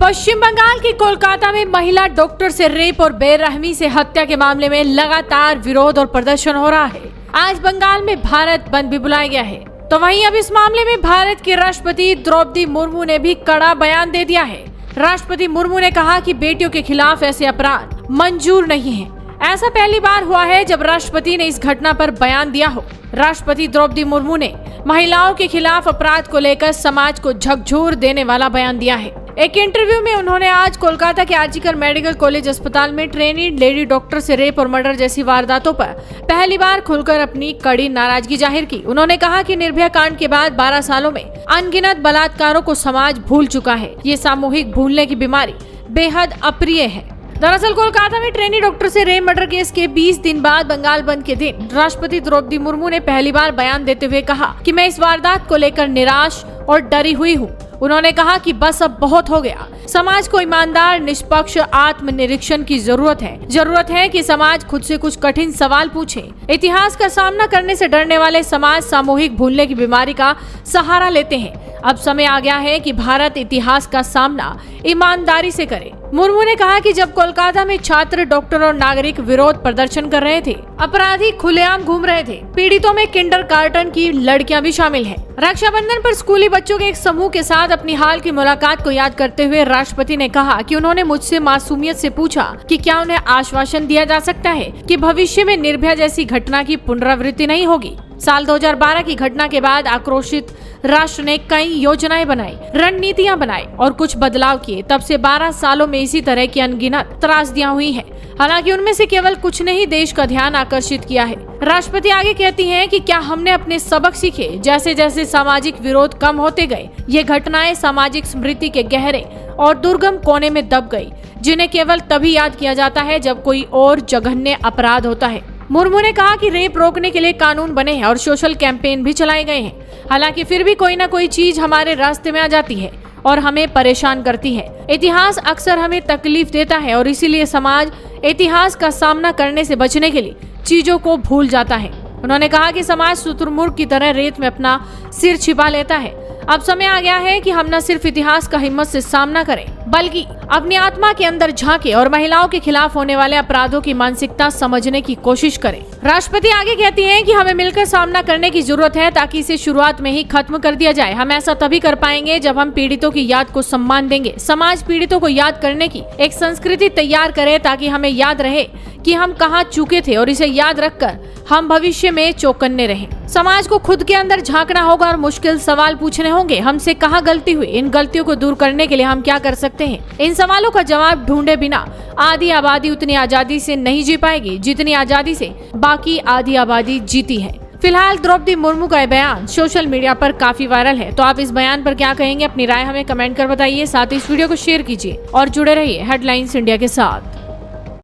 पश्चिम बंगाल के कोलकाता में महिला डॉक्टर से रेप और बेरहमी से हत्या के मामले में लगातार विरोध और प्रदर्शन हो रहा है। आज बंगाल में भारत बंद भी बुलाया गया है। तो वहीं अब इस मामले में भारत के राष्ट्रपति द्रौपदी मुर्मू ने भी कड़ा बयान दे दिया है। राष्ट्रपति मुर्मू ने कहा कि बेटियों के खिलाफ ऐसे अपराध मंजूर नहीं है। ऐसा पहली बार हुआ है जब राष्ट्रपति ने इस घटना पर बयान दिया हो। राष्ट्रपति द्रौपदी मुर्मू ने महिलाओं के खिलाफ अपराध को लेकर समाज को झकझोर देने वाला बयान दिया है। एक इंटरव्यू में उन्होंने आज कोलकाता के आरजीकर मेडिकल कॉलेज अस्पताल में ट्रेनी लेडी डॉक्टर से रेप और मर्डर जैसी वारदातों पर पहली बार खुलकर अपनी कड़ी नाराजगी जाहिर की। उन्होंने कहा कि निर्भया कांड के बाद 12 सालों में अनगिनत बलात्कारों को समाज भूल चुका है। ये सामूहिक भूलने की बीमारी बेहद अप्रिय है। दरअसल कोलकाता में ट्रेनी डॉक्टर से रेप मर्डर केस के 20 दिन बाद बंगाल बंद के दिन राष्ट्रपति द्रौपदी मुर्मू ने पहली बार बयान देते हुए कहा कि मैं इस वारदात को लेकर निराश और डरी हुई हूँ। उन्होंने कहा कि बस अब बहुत हो गया। समाज को ईमानदार निष्पक्ष आत्मनिरीक्षण की जरूरत है कि समाज खुद से कुछ कठिन सवाल पूछे। इतिहास का सामना करने से डरने वाले समाज सामूहिक भूलने की बीमारी का सहारा लेते हैं। अब समय आ गया है कि भारत इतिहास का सामना ईमानदारी से करे। मुर्मू ने कहा कि जब कोलकाता में छात्र, डॉक्टर और नागरिक विरोध प्रदर्शन कर रहे थे, अपराधी खुलेआम घूम रहे थे, पीड़ितों में किंडरगार्टन की लड़कियां भी शामिल हैं। रक्षाबंधन पर स्कूली बच्चों के एक समूह के साथ अपनी हाल की मुलाकात को याद करते हुए राष्ट्रपति ने कहा कि उन्होंने मुझसे मासूमियत से पूछा कि क्या उन्हें आश्वासन दिया जा सकता है कि भविष्य में निर्भया जैसी घटना की पुनरावृत्ति नहीं होगी। साल 2012 की घटना के बाद आक्रोशित राष्ट्र ने कई योजनाएं बनाई, रणनीतियां बनाई और कुछ बदलाव किए। तब से 12 सालों में इसी तरह की अनगिनत त्रासदियां हुई हैं। हालांकि उनमें से केवल कुछ ने ही देश का ध्यान आकर्षित किया है। राष्ट्रपति आगे कहती हैं कि क्या हमने अपने सबक सीखे? जैसे जैसे सामाजिक विरोध कम होते गए, ये घटनाएं सामाजिक स्मृति के गहरे और दुर्गम कोने में दब गई, जिन्हें केवल तभी याद किया जाता है जब कोई और जघन्य अपराध होता है। मुर्मू ने कहा कि रेप रोकने के लिए कानून बने हैं और सोशल कैंपेन भी चलाए गए हैं। हालांकि फिर भी कोई ना कोई चीज हमारे रास्ते में आ जाती है और हमें परेशान करती है। इतिहास अक्सर हमें तकलीफ देता है और इसीलिए समाज इतिहास का सामना करने से बचने के लिए चीजों को भूल जाता है। उन्होंने कहा कि समाज शुतुरमुर्ग की तरह रेत में अपना सिर छिपा लेता है। अब समय आ गया है कि हम न सिर्फ इतिहास का हिम्मत से सामना करें, बल्कि अपनी आत्मा के अंदर झांके और महिलाओं के खिलाफ होने वाले अपराधों की मानसिकता समझने की कोशिश करें। राष्ट्रपति आगे कहती हैं कि हमें मिलकर सामना करने की जरूरत है ताकि इसे शुरुआत में ही खत्म कर दिया जाए। हम ऐसा तभी कर पाएंगे जब हम पीड़ितों की याद को सम्मान देंगे। समाज पीड़ितों को याद करने की एक संस्कृति तैयार करे ताकि हमें याद रहे कि हम कहाँ चूके थे और इसे याद रखकर हम भविष्य में चौकन्ने रहें। समाज को खुद के अंदर झांकना होगा और मुश्किल सवाल पूछने होंगे। हमसे कहाँ गलती हुई? इन गलतियों को दूर करने के लिए हम क्या कर सकते हैं? इन सवालों का जवाब ढूंढे बिना आधी आबादी उतनी आजादी से नहीं जी पाएगी जितनी आजादी से बाकी आधी आबादी जीती है। फिलहाल द्रौपदी मुर्मू का बयान सोशल मीडिया पर काफी वायरल है। तो आप इस बयान पर क्या कहेंगे? अपनी राय हमें कमेंट कर बताइए। साथ ही इस वीडियो को शेयर कीजिए और जुड़े रहिए हेडलाइंस इंडिया के साथ।